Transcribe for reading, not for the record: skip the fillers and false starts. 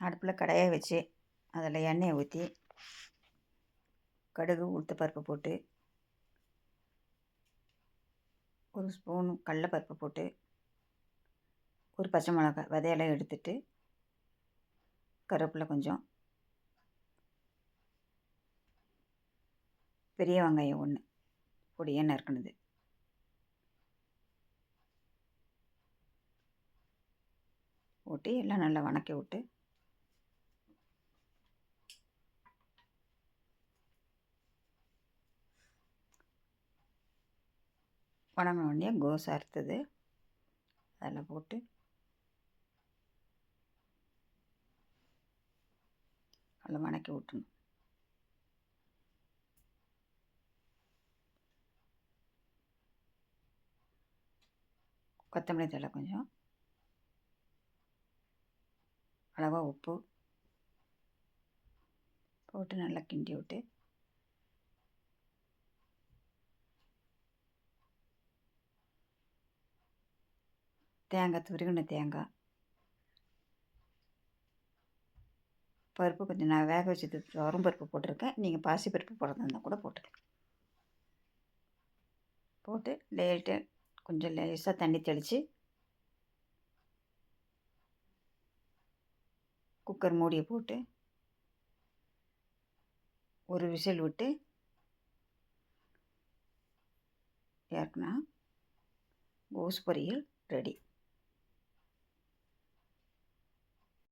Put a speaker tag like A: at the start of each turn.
A: அடுப்பில் கடாயை வச்சு அதில் எண்ணெயை ஊற்றி கடுகு உளுத்தப்பருப்பு போட்டு ஒரு ஸ்பூன் கடலைப்பருப்பு போட்டு ஒரு பச்சை மிளகாய் விதையெல்லாம் எடுத்துட்டு கருவேப்பிலை கொஞ்சம், பெரிய வெங்காயம் ஒன்று பொடியாக நறுக்குனது போட்டு எல்லாம் நல்லா வணக்கி விட்டு வணங்கின உடனே கோஸ் அறுத்தது அதில் போட்டு நல்லா வணக்கி விட்டுணும். கொத்தமல்லி தழை கொஞ்சம், அளவாக உப்பு போட்டு நல்லா கிண்டி விட்டு தேங்காய், துருவின தேங்காய், பருப்பு கொஞ்சம் நான் வேக வச்சது துவரம் பருப்பு போட்டிருக்கேன். நீங்கள் பாசி பருப்பு போடுறதா இருந்தால் கூட போட்டுக்கலாம். போட்டு கொஞ்சம் லேசாக தண்ணி தெளித்து குக்கர் மூடியை போட்டு ஒரு விசில் விட்டு இறக்குனா கோஸ் பொரியல் ரெடி.